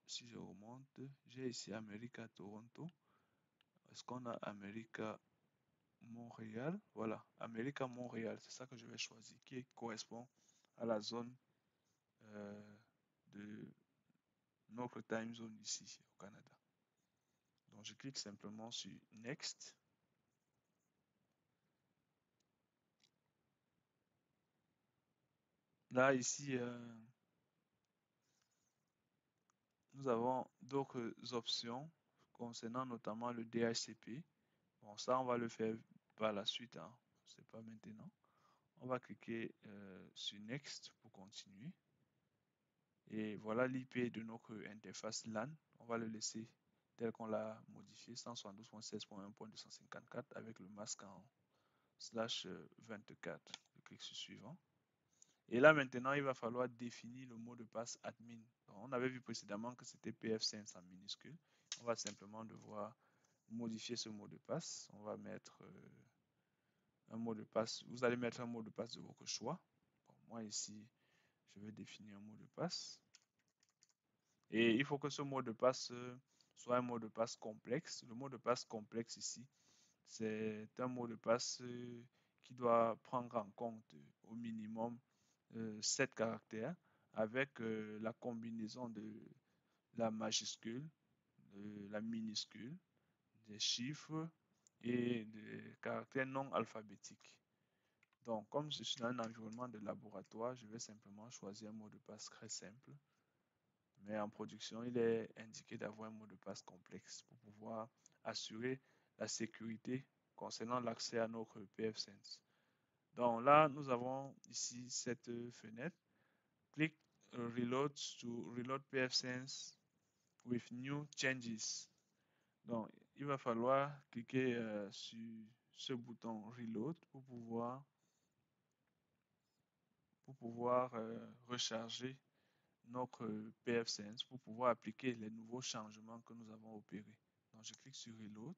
Si je remonte, j'ai ici America Toronto. Est-ce qu'on a America Montréal? Voilà, America Montréal, c'est ça que je vais choisir, qui correspond à la zone de notre time zone ici au Canada. Donc je clique simplement sur Next. Là, ici, nous avons d'autres options concernant notamment le DHCP. Bon, ça, on va le faire par la suite, hein. C'est pas maintenant. On va cliquer sur Next pour continuer. Et voilà l'IP de notre interface LAN. On va le laisser tel qu'on l'a modifié, 172.16.1.254 avec le masque en /24. Je clique sur suivant. Et là maintenant, il va falloir définir le mot de passe admin. Donc, on avait vu précédemment que c'était pfSense en minuscule. On va simplement devoir modifier ce mot de passe. On va mettre un mot de passe. Vous allez mettre un mot de passe de votre choix. Bon, moi ici, je vais définir un mot de passe. Et il faut que ce mot de passe soit un mot de passe complexe. Le mot de passe complexe ici, c'est un mot de passe qui doit prendre en compte au minimum 7 caractères avec la combinaison de la majuscule, de la minuscule, des chiffres et des caractères non alphabétiques. Donc, comme je suis dans un environnement de laboratoire, je vais simplement choisir un mot de passe très simple. Mais en production, il est indiqué d'avoir un mot de passe complexe pour pouvoir assurer la sécurité concernant l'accès à notre pfSense. Donc là, nous avons ici cette fenêtre. Click Reload to Reload pfSense with new changes. Donc, il va falloir cliquer sur ce bouton Reload pour pouvoir recharger notre pfSense, pour pouvoir appliquer les nouveaux changements que nous avons opérés. Donc, je clique sur Reload.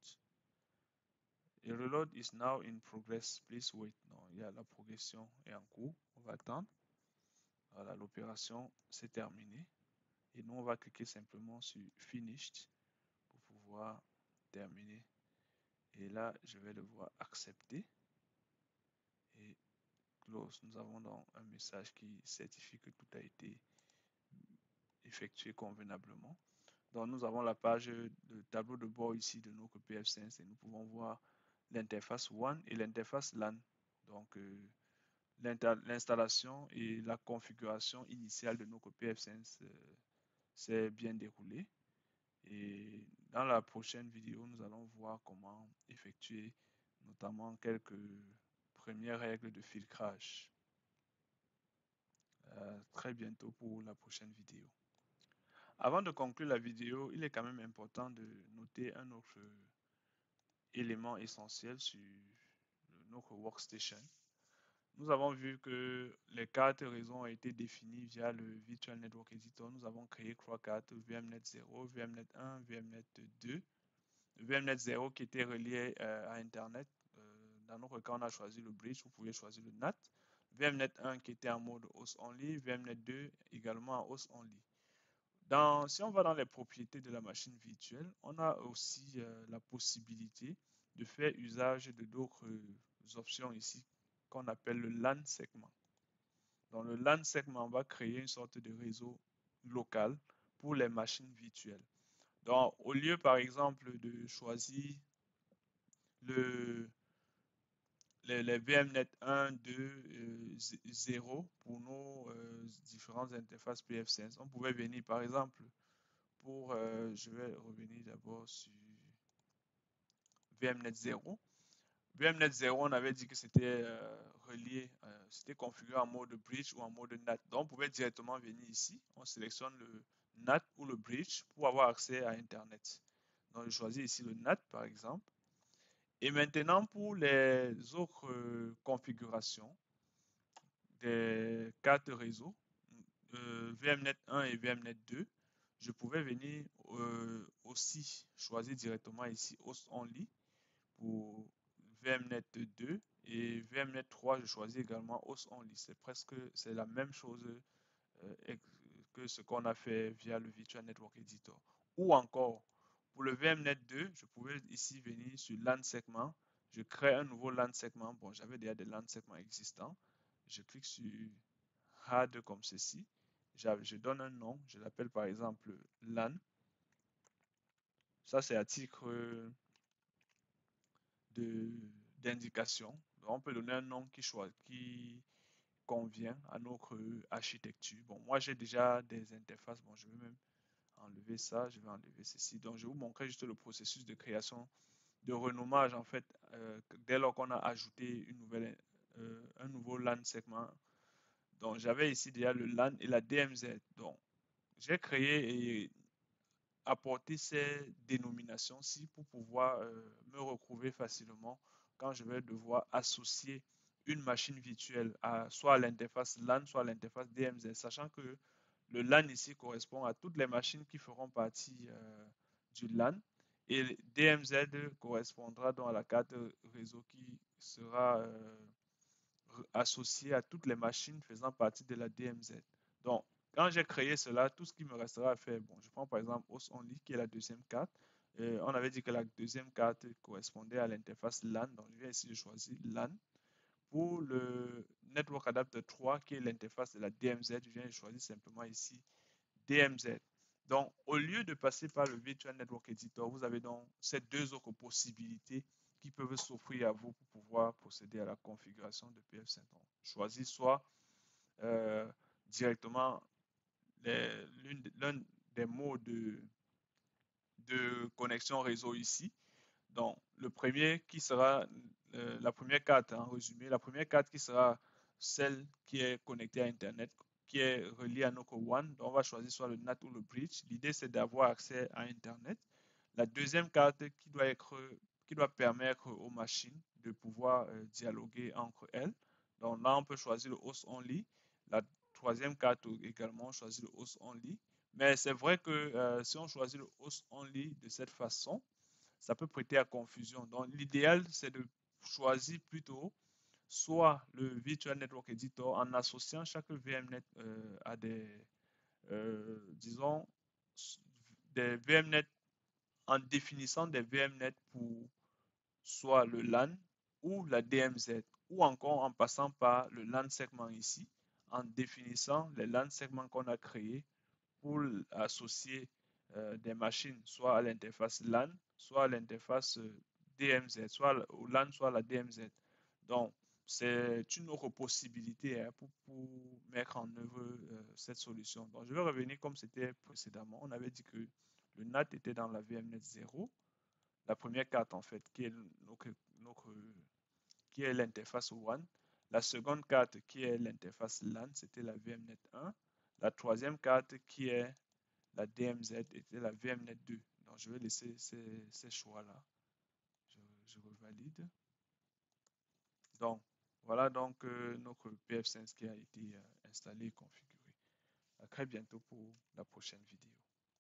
Et Reload is now in progress. Please wait. Donc, il y a la progression est en cours. On va attendre. Voilà, l'opération s'est terminée. Et nous, on va cliquer simplement sur Finished pour pouvoir terminer. Et là, je vais devoir accepter et close. Nous avons donc un message qui certifie que tout a été effectué convenablement. Donc, nous avons la page de tableau de bord ici de notre pfSense et nous pouvons voir l'interface WAN et l'interface LAN. Donc, l'installation et la configuration initiale de notre pfSense s'est bien déroulée. Et dans la prochaine vidéo, nous allons voir comment effectuer notamment quelques premières règles de filtrage. Très bientôt pour la prochaine vidéo. Avant de conclure la vidéo, il est quand même important de noter un autre élément essentiel sur notre workstation. Nous avons vu que les cartes réseau ont été définies via le Virtual Network Editor. Nous avons créé 3 cartes, VMnet 0, VMnet 1, VMnet 2. VMnet 0 qui était relié à Internet. Dans notre cas, on a choisi le bridge, vous pouvez choisir le NAT. VMnet 1 qui était en mode host only, VMnet 2 également en host only. Si on va dans les propriétés de la machine virtuelle, on a aussi la possibilité de faire usage de d'autres options ici qu'on appelle le LAN segment. Dans le LAN segment, on va créer une sorte de réseau local pour les machines virtuelles. Donc, au lieu, par exemple, de choisir les VMnet 1, 2, 0 pour nos différentes interfaces pfSense, on pouvait venir, par exemple, je vais revenir d'abord sur VMnet 0. VMnet 0, on avait dit que c'était relié, c'était configuré en mode bridge ou en mode NAT. Donc, on pouvait directement venir ici. On sélectionne le NAT ou le bridge pour avoir accès à Internet. Donc, je choisis ici le NAT, par exemple. Et maintenant, pour les autres configurations des cartes réseau, VMnet 1 et VMnet 2, je pouvais venir aussi choisir directement ici Host Only pour VMnet 2 et VMnet 3, je choisis également Host Only. C'est la même chose que ce qu'on a fait via le Virtual Network Editor. Ou encore, pour le VMnet 2, je pouvais ici venir sur LAN segment. Je crée un nouveau LAN segment. Bon, j'avais déjà des LAN segments existants. Je clique sur Add comme ceci. Je donne un nom. Je l'appelle par exemple LAN. Ça, c'est à titre d'indication. On peut donner un nom qui convient à notre architecture. Bon, moi, j'ai déjà des interfaces. Bon, je vais même enlever ça, je vais enlever ceci. Donc, je vais vous montrer juste le processus de création, de renommage, en fait, dès lors qu'on a ajouté un nouveau LAN segment. Donc, j'avais ici déjà le LAN et la DMZ. Donc, j'ai créé et apporté ces dénominations-ci pour pouvoir me retrouver facilement quand je vais devoir associer une machine virtuelle soit à l'interface LAN, soit à l'interface DMZ, sachant que le LAN ici correspond à toutes les machines qui feront partie du LAN et le DMZ correspondra donc à la carte réseau qui sera associée à toutes les machines faisant partie de la DMZ. Donc, quand j'ai créé cela, tout ce qui me restera à faire, bon, je prends par exemple Host Only qui est la deuxième carte. On avait dit que la deuxième carte correspondait à l'interface LAN, donc je viens ici de choisir LAN. Pour le Network Adapter 3, qui est l'interface de la DMZ, je viens de choisir simplement ici DMZ. Donc, au lieu de passer par le Virtual Network Editor, vous avez donc ces deux autres possibilités qui peuvent s'offrir à vous pour pouvoir procéder à la configuration de pfSense. Choisir soit directement l'un des modes de connexion réseau ici. Donc, le premier qui sera la première carte, en résumé, la première carte qui sera celle qui est connectée à Internet, qui est reliée à notre WAN. Donc, on va choisir soit le NAT ou le bridge. L'idée, c'est d'avoir accès à Internet. La deuxième carte qui doit permettre aux machines de pouvoir dialoguer entre elles. Donc là, on peut choisir le host only. La troisième carte également, on choisit le host only. Mais c'est vrai que si on choisit le host only de cette façon, ça peut prêter à confusion. Donc l'idéal, c'est de choisir plutôt soit le Virtual Network Editor en associant chaque VMNet à disons, des VMNet en définissant des VMNet pour soit le LAN ou la DMZ, ou encore en passant par le LAN segment ici, en définissant les LAN segments qu'on a créés pour associer des machines, soit à l'interface LAN, soit à l'interface DMZ, soit au LAN, soit à la DMZ. Donc, c'est une autre possibilité pour mettre en œuvre cette solution. Donc, je vais revenir comme c'était précédemment. On avait dit que le NAT était dans la VMnet 0, la première carte en fait, qui est l'interface WAN. La seconde carte qui est l'interface LAN, c'était la VMnet 1. La troisième carte qui est la DMZ était la VMnet 2. Donc je vais laisser ces choix-là. Je revalide. Donc voilà donc notre PF5 qui a été installé et configuré. À très bientôt pour la prochaine vidéo.